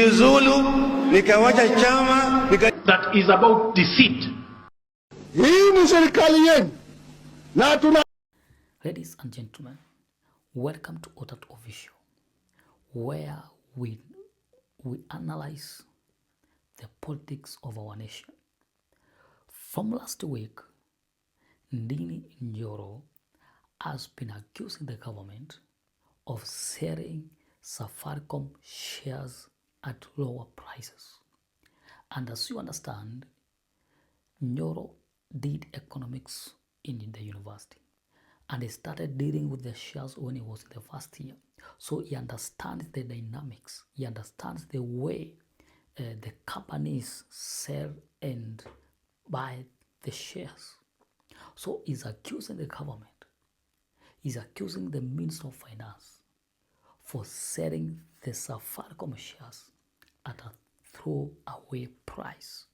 Zulu nikawacha chama that is about deceit. Hii ni serikali yenu na tuna. Ladies and gentlemen, welcome to Otat Official, where we analyze the politics of our nation. From last week, Ndindi Nyoro has been accusing the government of selling Safaricom shares at lower prices. And as you understand, Nyoro did economics in the university, and he started dealing with the shares when he was in the first year. So he understands the dynamics, he understands the way the companies sell and buy the shares. So he's accusing the government, he's accusing the Minister of Finance for selling the Safaricom shares at a throwaway price.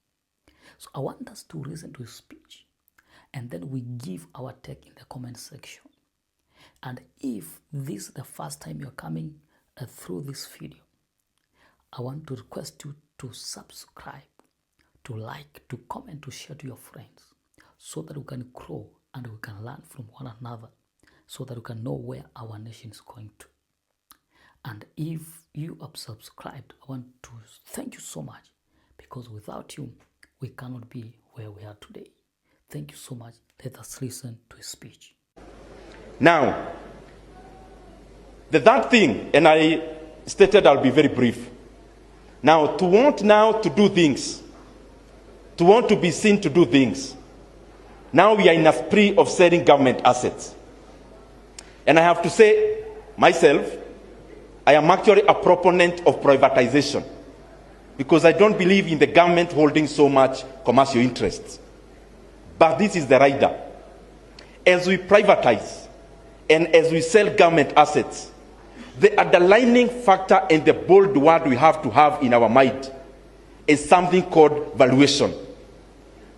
So I want us to listen to his speech, and then we give our take in the comment section. And if this is the first time you're coming through this video, I want to request you to subscribe, to like, to comment, to share to your friends, so that we can grow and we can learn from one another, so that we can know where our nation is going to. And if you have subscribed, I want to thank you so much, because without you, we cannot be where we are today. Thank you so much. Let us listen to his speech. Now, the third thing, and I stated I'll be very brief. Now, to want now to do things, to want to be seen to do things, now we are in a spree of selling government assets. And I have to say, myself, I am actually a proponent of privatization, because I don't believe in the government holding so much commercial interests. But this is the rider. As we privatize and as we sell government assets, the underlying factor and the bold word we have to have in our mind is something called valuation.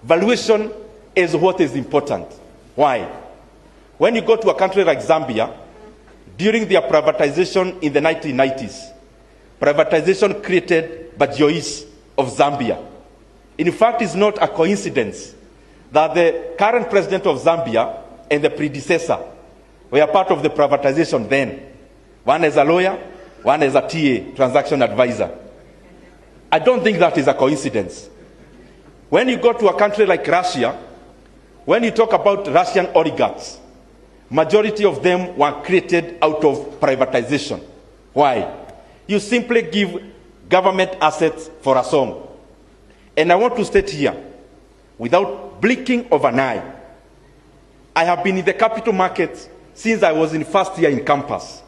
Valuation is what is important. Why? When you go to a country like Zambia, during their privatization in the 1990s, privatization created Bajois of Zambia. In fact, it's not a coincidence that the current president of Zambia and the predecessor were part of the privatization then. One as a lawyer, one as a TA, transaction advisor. I don't think that is a coincidence. When you go to a country like Russia, when you talk about Russian oligarchs, majority of them were created out of privatization. Why? You simply give government assets for a song. And I want to state here, without blinking of an eye, I have been in the capital market since I was in first year in campus.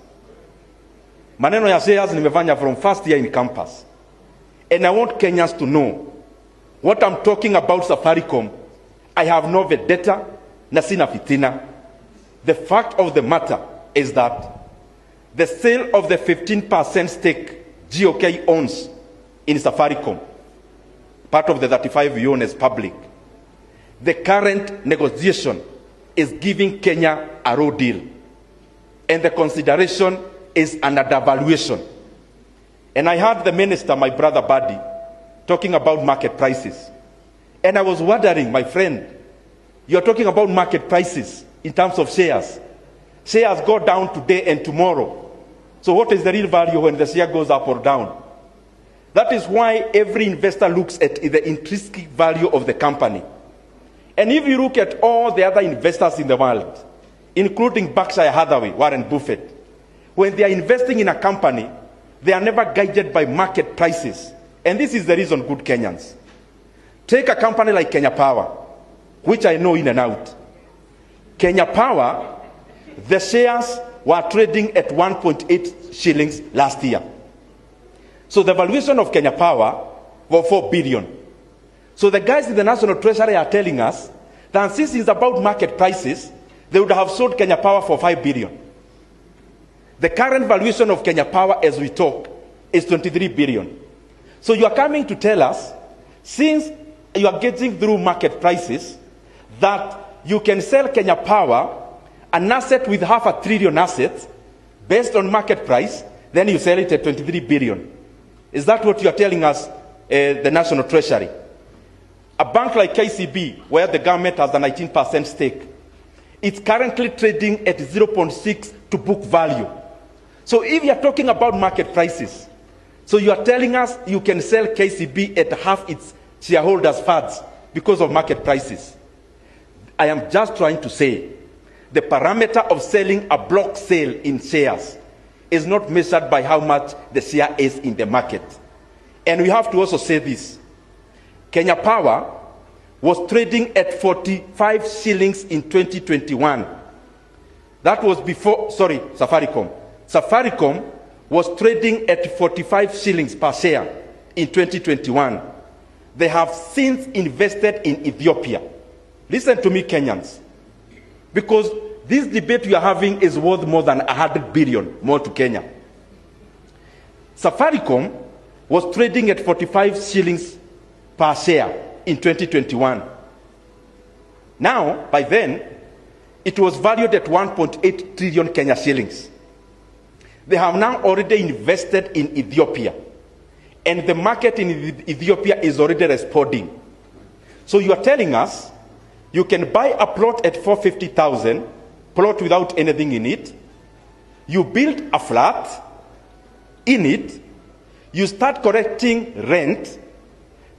Maneno ya shares nimefanya from first year in campus. And I want Kenyans to know, what I'm talking about Safaricom, I have no vendetta, na sina fitina. The fact of the matter is that the sale of the 15% stake GOK owns in Safaricom, part of the 35 we own as public, the current negotiation is giving Kenya a raw deal. And the consideration is an undervaluation. And I heard the minister, my brother Buddy, talking about market prices. And I was wondering, my friend, you're talking about market prices in terms of shares. Shares go down today and tomorrow. So what is the real value when the share goes up or down? That is why every investor looks at the intrinsic value of the company. And if you look at all the other investors in the world, including Berkshire Hathaway, Warren Buffett, when they are investing in a company, they are never guided by market prices. And this is the reason, good Kenyans. Take a company like Kenya Power, which I know in and out. Kenya Power, the shares were trading at 1.8 shillings last year. So the valuation of Kenya Power was 4 billion. So the guys in the National Treasury are telling us that since it's about market prices, they would have sold Kenya Power for 5 billion. The current valuation of Kenya Power as we talk is 23 billion. So you are coming to tell us, since you are getting through market prices, that you can sell Kenya Power, an asset with 500 billion assets, based on market price, then you sell it at 23 billion. Is that what you are telling us, the National Treasury? A bank like KCB, where the government has a 19% stake, it's currently trading at 0.6 to book value. So if you are talking about market prices, so you are telling us you can sell KCB at half its shareholders' funds because of market prices. I am just trying to say the parameter of selling a block sale in shares is not measured by how much the share is in the market. And we have to also say this. Kenya Power was trading at 45 shillings in 2021. That was before, sorry, Safaricom. Safaricom was trading at 45 shillings per share in 2021. They have since invested in Ethiopia. Listen to me, Kenyans, because this debate we are having is worth more than 100 billion more to Kenya. Safaricom was trading at 45 shillings per share in 2021. Now, by then, it was valued at 1.8 trillion Kenya shillings. They have now already invested in Ethiopia, and the market in Ethiopia is already responding. So you are telling us you can buy a plot at 450,000, plot without anything in it, you build a flat in it, you start collecting rent,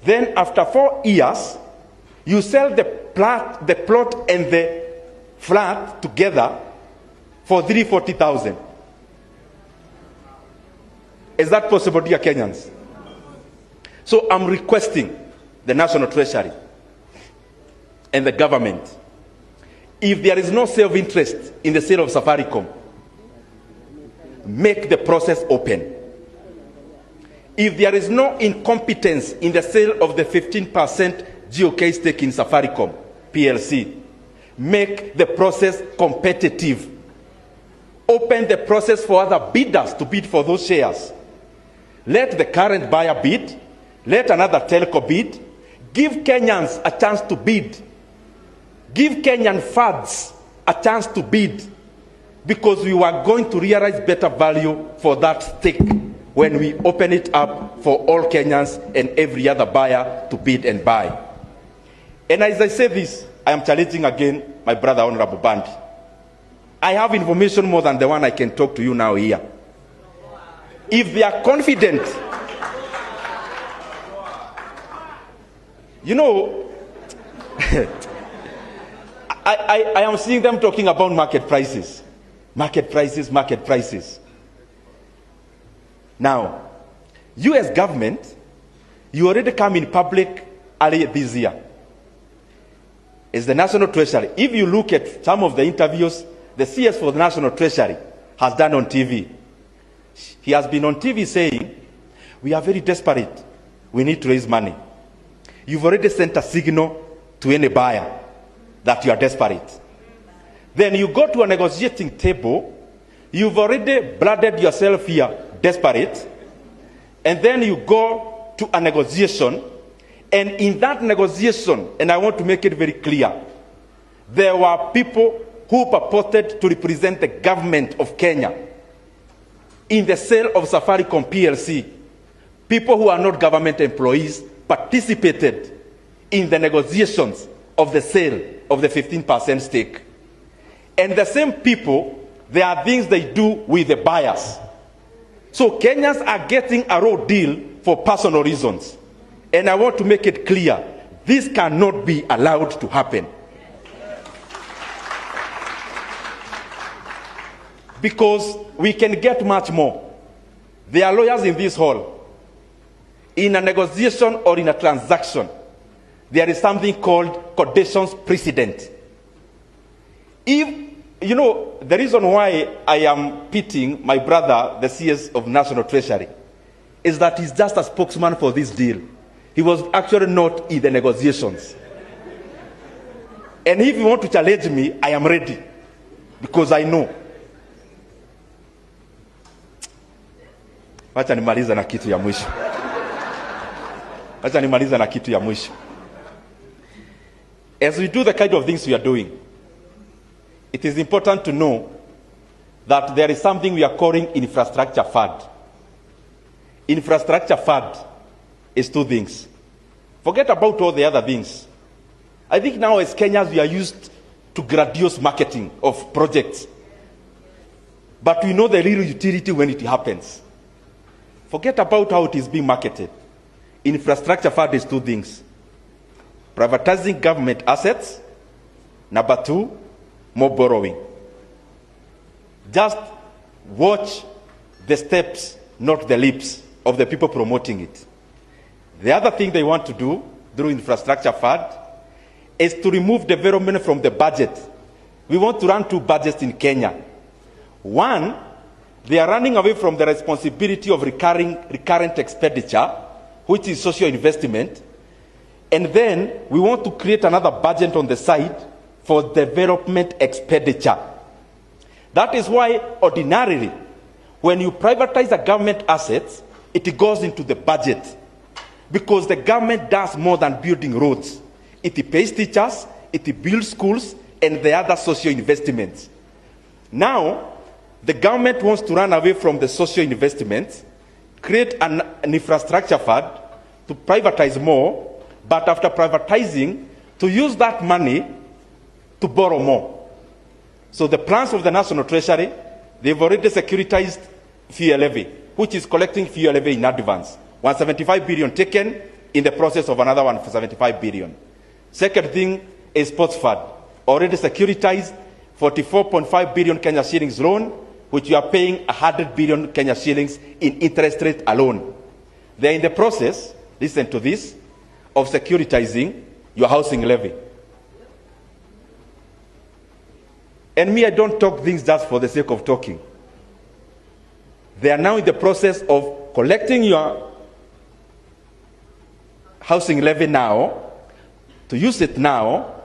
then after 4 years, you sell the plot and the flat together for 340,000. Is that possible, dear Kenyans? So I'm requesting the National Treasury and the government, if there is no self-interest in the sale of Safaricom, make the process open. If there is no incompetence in the sale of the 15% GOK stake in Safaricom PLC, make the process competitive. Open the process for other bidders to bid for those shares. Let the current buyer bid, let another telco bid, give Kenyans a chance to bid. Give Kenyan funds a chance to bid, because we are going to realize better value for that stake when we open it up for all Kenyans and every other buyer to bid and buy. And as I say this, I am challenging again my brother Honorable Bandi. I have information more than the one I can talk to you now here. If they are confident, you know, I am seeing them talking about market prices. Market prices, market prices. Now, US government, you already come in public earlier this year. It's the National Treasury. If you look at some of the interviews the CS for the National Treasury has done on TV, he has been on TV saying, we are very desperate. We need to raise money. You've already sent a signal to any buyer that you are desperate. Then you go to a negotiating table, you've already blooded yourself here, desperate, and then you go to a negotiation, and in that negotiation, and I want to make it very clear, there were people who purported to represent the government of Kenya in the sale of Safaricom PLC. People who are not government employees participated in the negotiations of the sale of the 15% stake. And the same people, there are things they do with the buyers. So Kenyans are getting a raw deal for personal reasons. And I want to make it clear, this cannot be allowed to happen. Because we can get much more. There are lawyers in this hall. In a negotiation or in a transaction, there is something called conditions precedent. If, you know, the reason why I am pitying my brother, the CS of National Treasury, is that he's just a spokesman for this deal. He was actually not in the negotiations. And if you want to challenge me, I am ready, because I know. Wacha nimaliza na kitu ya mwisho. Wacha nimaliza na kitu ya mwisho. As we do the kind of things we are doing, it is important to know that there is something we are calling infrastructure fund. infrastructure fund is two things. Forget about all the other things. I think now as Kenyans we are used to grandiose marketing of projects. But we know the real utility when it happens. Forget about how it is being marketed. Infrastructure fund is two things. Privatizing government assets. Number two, more borrowing. Just watch the steps, not the lips, of the people promoting it. The other thing they want to do through infrastructure fund is to remove development from the budget. We want to run two budgets in Kenya. One, they are running away from the responsibility of recurrent expenditure, which is social investment. And then we want to create another budget on the side for development expenditure. That is why ordinarily, when you privatize a government asset, it goes into the budget. Because the government does more than building roads. It pays teachers, it builds schools, and the other social investments. Now, the government wants to run away from the social investments, create an infrastructure fund to privatize more, but after privatizing, to use that money to borrow more. So the plans of the National Treasury, they've already securitized fuel levy, which is collecting fuel levy in advance. 175 billion taken, in the process of another 175 billion. Second thing is sports fund, already securitized 44.5 billion Kenya shillings loan, which you are paying 100 billion Kenya shillings in interest rate alone. They are in the process, listen to this, of securitizing your housing levy. And me, I don't talk things just for the sake of talking. They are now in the process of collecting your housing levy now, to use it now.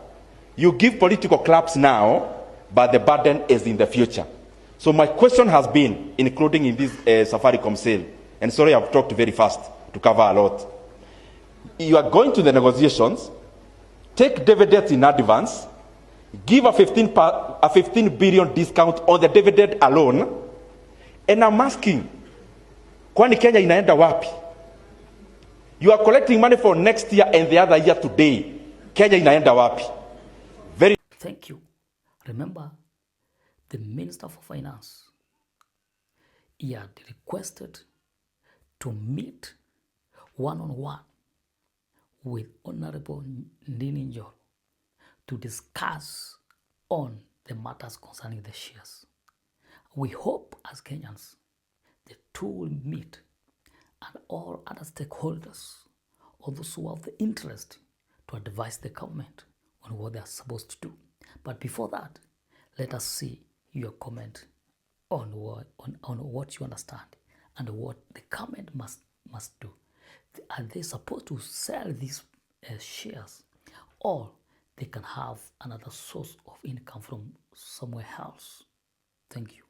You give political clubs now, but the burden is in the future. So my question has been, including in this Safaricom sale, and sorry I've talked very fast to cover a lot. You are going to the negotiations, take dividends in advance, give a 15 billion discount on the dividend alone, and I'm asking, kwani Kenya inaenda wapi? You are collecting money for next year and the other year today. Kenya inaenda wapi? Thank you. Remember, the Minister for Finance, he had requested to meet one-on-one with Honorable Ndindi Nyoro to discuss on the matters concerning the shares. We hope as Kenyans, the two will meet and all other stakeholders, or those who have the interest, to advise the government on what they are supposed to do. But before that, let us see your comment on what you understand and what the government must do. Are they supposed to sell these shares, or they can have another source of income from somewhere else? Thank you.